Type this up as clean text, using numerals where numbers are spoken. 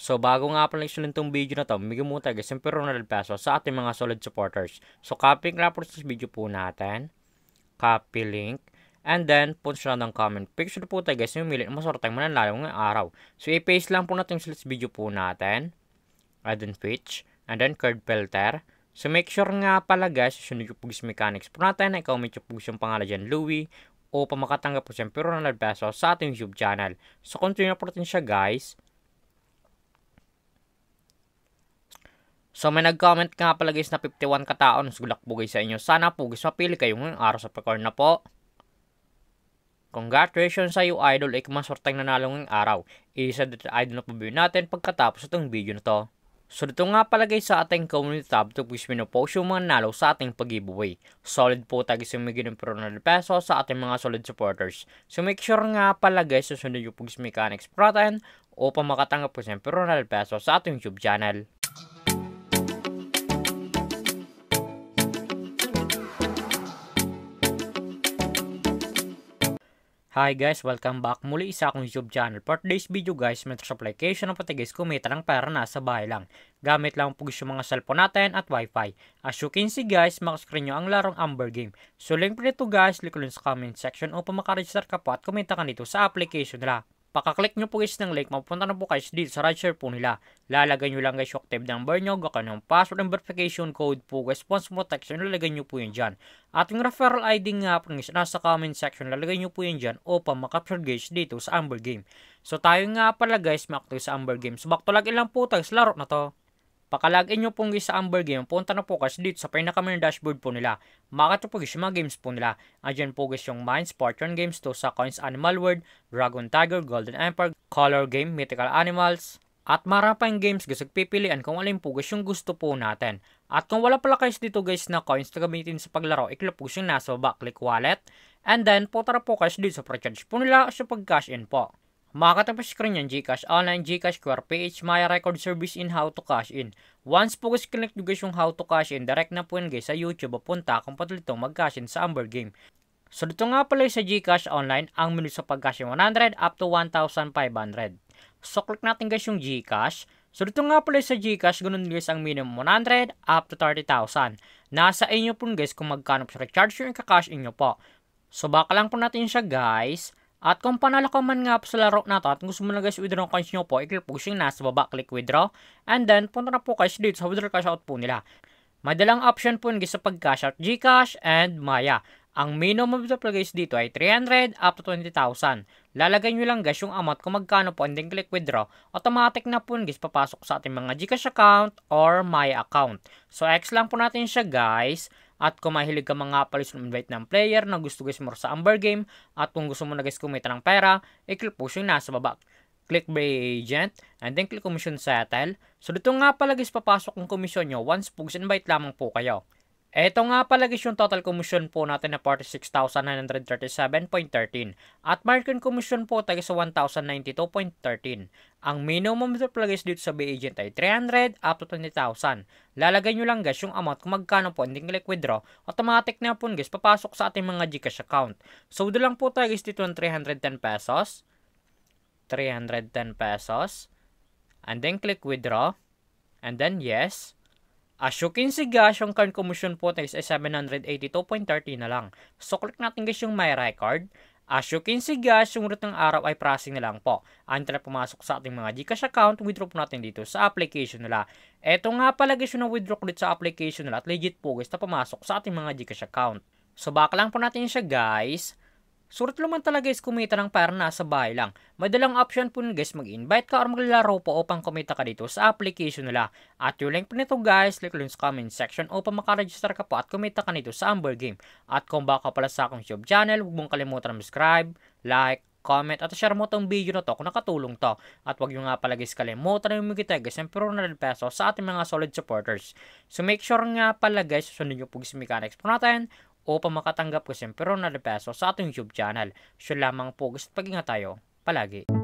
So bago nga pala isulun tong video na to, bigyan mo tayo guys ng ₱100 sa ating mga solid supporters. So copy nga po sa video po natin. Copy link. And then, punch lang ng comment. Picture po tayo guys yung umili na masorteng mananalo ngayong araw. So i-paste lang po natin sa video po natin. Add on pitch. And then card filter. So make sure nga pala guys, sunod yung Pugs Mechanics po natin. I-comment yung Pugs yung pangalan dyan, Louie. O makatanggap po siya ng ₱100 sa ating YouTube channel. So continue po natin siya guys. So may nag-comment nga pala guys na 51 katao. Nagsulak po guys sa inyo. Sana po guys mapili kayo ngayong araw sa record na po. Congratulations sa iyo idol. Masorteng nanalo ngayong araw. Isa dito idol na pabili natin pagkatapos itong video na to. So dito nga pala guys sa ating community tab, ito guys pinopost yung mga nalo sa ating pag-giveaway. Solid po tayo guys yung may ginang ₱100 sa ating mga solid supporters. So make sure nga pala guys susunod yung Pugs Mechanics po natin upang makatanggap po siya ng ₱100 sa ating YouTube channel. Hi guys, welcome back muli sa akong YouTube channel. For today's video guys, may application na pati guys kumita ng pera nasa bahay lang. Gamit lang po yung mga cellphone natin at wifi. As you can see guys, makascreen nyo ang larong Amber Game. So link po nito guys, click lang sa comment section upang makaregister ka po at kumita ka nito sa application nila. Pakaklik nyo po guys ng link, mapupunta na po guys dito sa right share po nila. Lalagay nyo lang guys yung active number nyo, gaka ng password and verification code po guys, response protection, lalagay nyo po yun dyan. At yung referral ID nga po guys, nasa comment section, lalagay nyo po yun dyan upang makapture guys dito sa Amber Game. So tayo nga pala guys, makaklik sa Amber Game. So back to login lang po tayo sa laro na to. Pakalagin nyo po guys sa Amber Game, punta na po guys dito sa pinaka-main dashboard po nila. Makita po guys yung mga games po nila. Andyan po guys yung Mines, Fortune Games, to sa Coins Animal World, Dragon Tiger, Golden Empire, Color Game, Mythical Animals, at marami pang games guys, pipilian kung alin po guys yung gusto po natin. At kung wala pala guys dito guys na coins na gamitin sa paglaro, i-click po yung nasa baba, click wallet. And then, punta na po guys dito sa pre-charge po nila sa pag-cash in po. Makakatapos screen yan, GCash Online, GCash QR, PH Maya Record Service in how to cash in. Once po guys click nyo guys yung how to cash in, direct na po yun guys sa YouTube, punta kung patuloy itong mag-cash in sa Amber Game. So dito nga pala sa GCash Online, ang menu sa pag-cash in 100 up to 1,500. So click natin guys yung GCash. So dito nga pala sa GCash, ganun guys ang minimum 100 up to 30,000. Nasa inyo po guys kung magkano po sa recharge yung ika-cash in nyo po. So baka lang po natin siya guys. At kung panalo ka man nga po sa laro na to at gusto mo na guys withdraw coins nyo po, i-click po yung nasa baba, click withdraw. And then, punta na po guys dito sa withdraw cash out po nila. May dalang option po guys sa pag-cash out, GCash and Maya. Ang minimum withdraw guys dito ay 300 up to 20,000. Lalagay nyo lang guys yung amount kung magkano po and then click withdraw. Automatic na po guys papasok sa ating mga GCash account or Maya account. So, X lang po natin siya guys. At kung mahilig ka mga palis invite ng player na gusto guys mo sa Amber Game at kung gusto mo na guys kumita ng pera, i-click po yung nasa baba. Click Buy Agent and then click Commission Settle. So dito nga pala guys papasok ang komisyon nyo once po invite lamang po kayo. Eto nga pala guys yung total commission po natin na 46,937.13 at market commission po tayo sa 1,092.13. Ang minimum withdrawal guys dito sa Buy Agent ay 300 up to 20,000. Lalagay nyo lang guys yung amount kung magkano po and then click withdraw. Automatic na po guys papasok sa ating mga GCash account. So doon lang po tayo guys dito ng 310 pesos. 310 pesos. And then click withdraw. And then yes. As you can see guys, yung current commission po tayo ay 782.30 na lang. So click natin guys yung My Record. As you can see guys, yung root ng araw ay processing na lang po. Antay na pumasok sa ating mga GCash account, withdraw po natin dito sa application nila. Eto nga pala guys yung na-withdraw ko dito sa application nila at legit po guys na pumasok sa ating mga GCash account. So baka lang po natin siya guys. Surat naman talaga guys kumita ng pera nasa bahay lang. May dalang option po guys mag-invite ka or maglalaro po upang kumita ka dito sa application nila. At yung link po nito guys, click lang sa comment section upang makaregister ka po at kumita ka nito sa Amber Game. At kung baka pala sa akong YouTube channel, huwag mong kalimutan na subscribe, like, comment at share mo tong video na to kung nakatulong to. At huwag nyo nga pala guys kalimutan na umigita guys ng ₱100 sa ating mga solid supporters. So make sure nga pala guys, susunod nyo po guys mechanics po natin upang makatanggap ko siyempre ₱100 sa ating YouTube channel. So lamang po guys, pag-ingat tayo palagi.